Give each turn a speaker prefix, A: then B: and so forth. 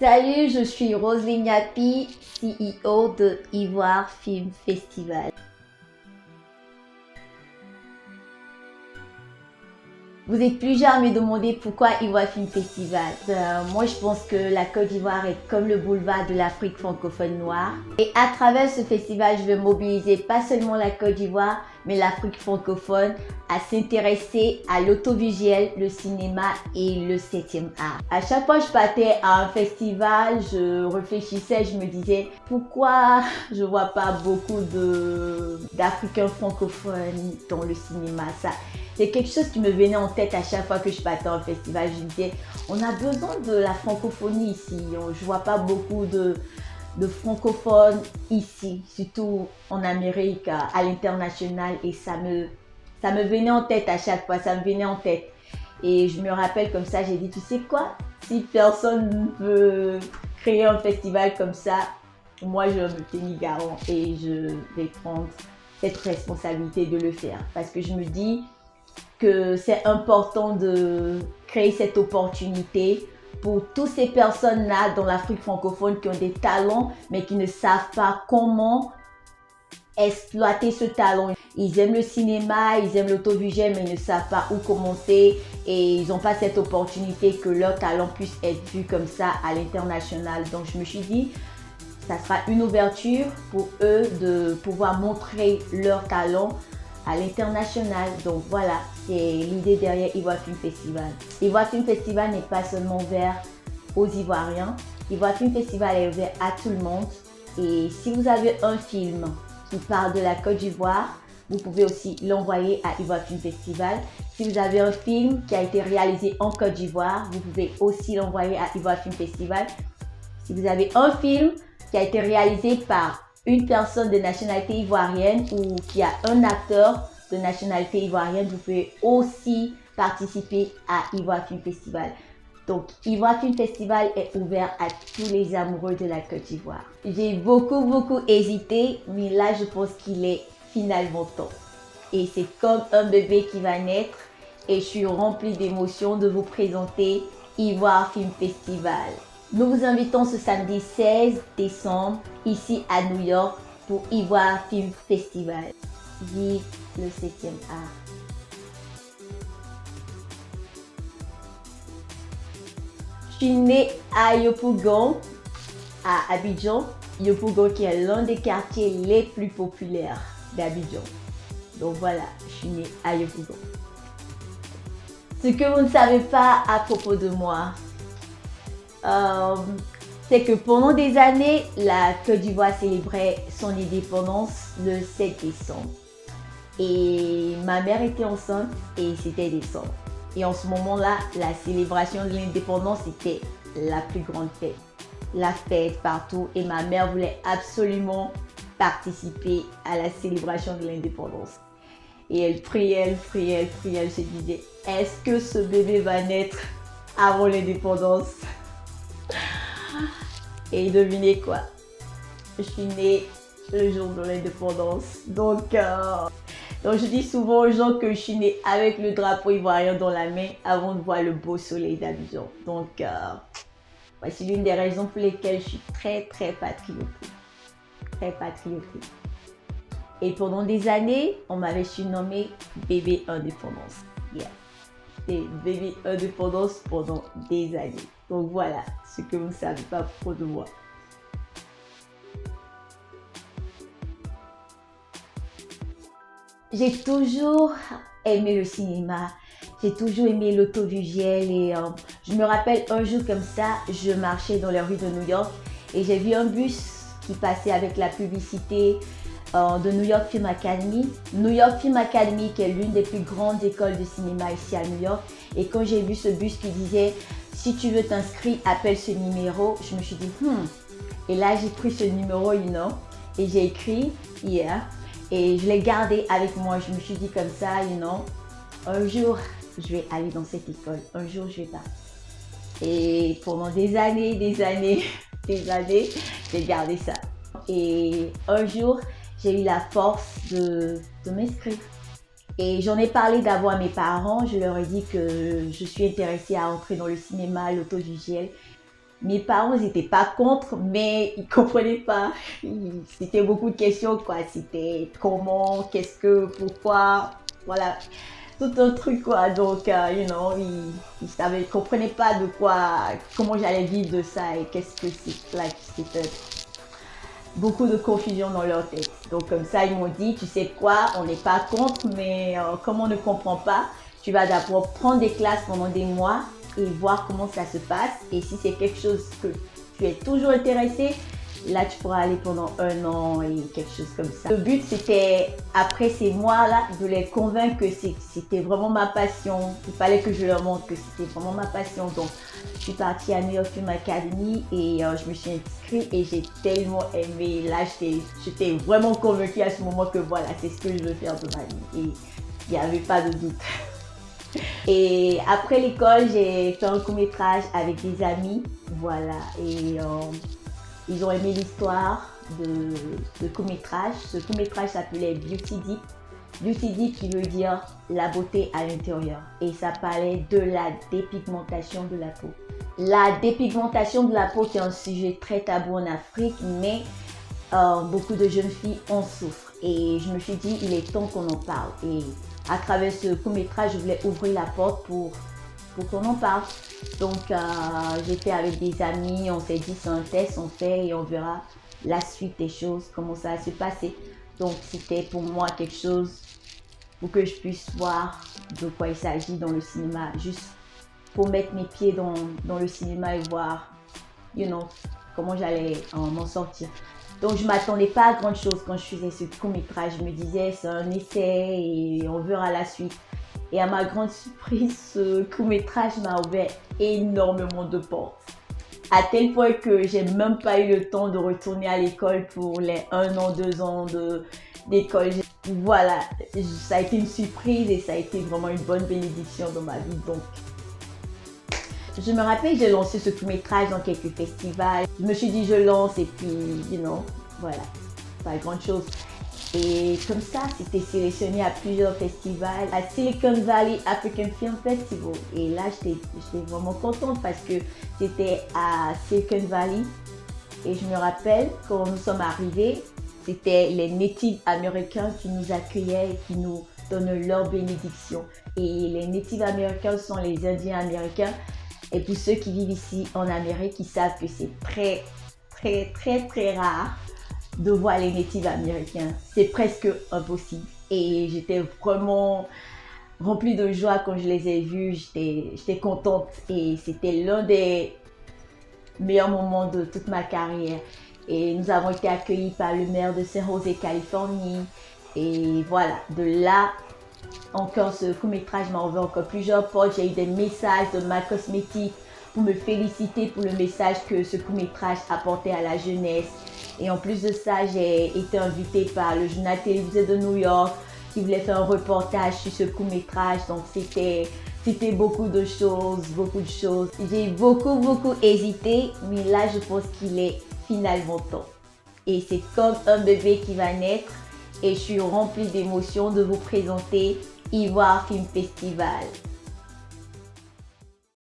A: Salut, je suis Roselyne Yapi, CEO de Ivoire Film Festival. Vous êtes plusieurs à me demander pourquoi Ivoire Film Festival. Moi, je pense que la Côte d'Ivoire est comme le boulevard de l'Afrique francophone noire. Et à travers ce festival, je veux mobiliser pas seulement la Côte d'Ivoire, mais l'Afrique francophone à s'intéresser à l'audiovisuel, le cinéma et le 7e art. À chaque fois que je partais à un festival, je réfléchissais, je me disais pourquoi je vois pas beaucoup d'Africains francophones dans le cinéma. C'est quelque chose qui me venait en tête à chaque fois que je partais à un festival. Je me disais, on a besoin de la francophonie ici. Je vois pas beaucoup de francophones ici, surtout en Amérique, à l'international. Et ça me venait en tête à chaque fois, ça me venait en tête. Et je me rappelle comme ça, j'ai dit, tu sais quoi, si personne ne veut créer un festival comme ça, moi je me tenir garant et je vais prendre cette responsabilité de le faire. Parce que je me dis que c'est important de créer cette opportunité pour toutes ces personnes-là dans l'Afrique francophone qui ont des talents, mais qui ne savent pas comment exploiter ce talent. Ils aiment le cinéma, ils aiment l'audiovisuel, mais ils ne savent pas où commencer et ils n'ont pas cette opportunité que leur talent puisse être vu comme ça à l'international. Donc je me suis dit, ça sera une ouverture pour eux de pouvoir montrer leur talent à l'international. Donc voilà, c'est l'idée derrière Ivoire Film Festival. Ivoire Film Festival n'est pas seulement ouvert aux Ivoiriens. Ivoire Film Festival est ouvert à tout le monde. Et si vous avez un film qui parle de la Côte d'Ivoire, vous pouvez aussi l'envoyer à Ivoire Film Festival. Si vous avez un film qui a été réalisé en Côte d'Ivoire, vous pouvez aussi l'envoyer à Ivoire Film Festival. Si vous avez un film qui a été réalisé par une personne de nationalité ivoirienne ou qui a un acteur de nationalité ivoirienne, vous pouvez aussi participer à Ivoire Film Festival. Donc, Ivoire Film Festival est ouvert à tous les amoureux de la Côte d'Ivoire. J'ai beaucoup hésité, mais là, je pense qu'il est finalement temps. Et c'est comme un bébé qui va naître et je suis remplie d'émotions de vous présenter Ivoire Film Festival. Nous vous invitons ce samedi 16 décembre ici à New York pour Ivoire Film Festival. Vive le 7e art. Je suis née à Yopougon, à Abidjan. Yopougon qui est l'un des quartiers les plus populaires d'Abidjan. Donc voilà, je suis née à Yopougon. Ce que vous ne savez pas à propos de moi, c'est que pendant des années, la Côte d'Ivoire célébrait son indépendance le 7 décembre. Et ma mère était enceinte et c'était décembre. Et en ce moment-là, la célébration de l'indépendance était la plus grande fête. La fête partout et ma mère voulait absolument participer à la célébration de l'indépendance. Et elle priait, elle se disait, est-ce que ce bébé va naître avant l'indépendance? Et devinez quoi? Je suis née le jour de l'indépendance. Donc je dis souvent aux gens que je suis née avec le drapeau ivoirien dans la main avant de voir le beau soleil d'Abidjan. Donc c'est l'une des raisons pour lesquelles je suis très patriotique. Très patriotique. Et pendant des années, on m'avait surnommé bébé indépendance. Yeah. J'étais bébé indépendance pendant des années. Donc voilà ce que vous ne savez pas trop de moi. J'ai toujours aimé le cinéma, j'ai toujours aimé l'audiovisuel et je me rappelle un jour comme ça, je marchais dans les rues de New York et j'ai vu un bus qui passait avec la publicité de New York Film Academy. New York Film Academy qui est l'une des plus grandes écoles de cinéma ici à New York. Et quand j'ai vu ce bus qui disait « Si tu veux t'inscrire, appelle ce numéro », je me suis dit « Et là j'ai pris ce numéro, et j'ai écrit « Yeah ». Et je l'ai gardé avec moi. Je me suis dit comme ça, un jour je vais aller dans cette école, un jour je vais partir. Et pendant des années, j'ai gardé ça. Et un jour, j'ai eu la force de m'inscrire. Et j'en ai parlé d'abord à mes parents. Je leur ai dit que je suis intéressée à entrer dans le cinéma, l'audiovisuel. Mes parents n'étaient pas contre, mais ils comprenaient pas. C'était beaucoup de questions, quoi. C'était comment, qu'est-ce que, pourquoi, voilà, tout un truc, quoi. Donc, ils comprenaient pas de quoi, comment j'allais vivre de ça et qu'est-ce que c'est. Like, c'était beaucoup de confusion dans leur tête. Donc, comme ça, ils m'ont dit, tu sais quoi, on n'est pas contre, mais comme on ne comprend pas, tu vas d'abord prendre des classes pendant des mois et voir comment ça se passe. Et si c'est quelque chose que tu es toujours intéressé, là tu pourras aller pendant 1 an et quelque chose comme ça. Le but c'était, après ces mois-là, de les convaincre que c'était vraiment ma passion. Il fallait que je leur montre que c'était vraiment ma passion. Donc je suis partie à New York Film Academy et je me suis inscrite et j'ai tellement aimé. Là j'étais vraiment convaincue à ce moment que voilà, c'est ce que je veux faire de ma vie. Et il n'y avait pas de doute. Et après l'école, j'ai fait un court-métrage avec des amis, voilà, et ils ont aimé l'histoire de court-métrage. Ce court-métrage s'appelait Beauty Deep. Beauty Deep qui veut dire la beauté à l'intérieur. Et ça parlait de la dépigmentation de la peau. La dépigmentation de la peau qui est un sujet très tabou en Afrique, mais beaucoup de jeunes filles en souffrent. Et je me suis dit, il est temps qu'on en parle. Et à travers ce court-métrage, je voulais ouvrir la porte pour qu'on en parle. Donc, j'étais avec des amis, on s'est dit, c'est un test, on fait et on verra la suite des choses, comment ça va se passer. Donc, c'était pour moi quelque chose pour que je puisse voir de quoi il s'agit dans le cinéma, juste pour mettre mes pieds dans le cinéma et voir, comment j'allais m'en sortir. Donc, je ne m'attendais pas à grand chose quand je faisais ce court-métrage. Je me disais, c'est un essai et on verra la suite. Et à ma grande surprise, ce court-métrage m'a ouvert énormément de portes. À tel point que j'ai même pas eu le temps de retourner à l'école pour les 1 an, 2 ans d'école. Voilà, ça a été une surprise et ça a été vraiment une bonne bénédiction dans ma vie. Donc, je me rappelle, j'ai lancé ce court-métrage dans quelques festivals. Je me suis dit, je lance et puis, voilà, pas grand chose. Et comme ça, c'était sélectionné à plusieurs festivals, à Silicon Valley African Film Festival. Et là, j'étais vraiment contente parce que c'était à Silicon Valley. Et je me rappelle, quand nous sommes arrivés, c'était les Native Américains qui nous accueillaient et qui nous donnent leur bénédiction. Et les Native Américains sont les Indiens américains. Et pour ceux qui vivent ici en Amérique, ils savent que c'est très, très, très, très rare de voir les Natifs américains. C'est presque impossible. Et j'étais vraiment remplie de joie quand je les ai vus. J'étais contente et c'était l'un des meilleurs moments de toute ma carrière. Et nous avons été accueillis par le maire de San Jose, Californie. Et voilà, de là, encore ce court-métrage m'a ouvert encore plusieurs portes. J'ai eu des messages de MAC Cosmetics pour me féliciter pour le message que ce court-métrage apportait à la jeunesse. Et en plus de ça, j'ai été invitée par le journal télévisé de New York qui voulait faire un reportage sur ce court-métrage. Donc c'était beaucoup de choses. J'ai beaucoup hésité, mais là je pense qu'il est finalement temps. Et c'est comme un bébé qui va naître et je suis remplie d'émotions de vous présenter Ivoire Film Festival.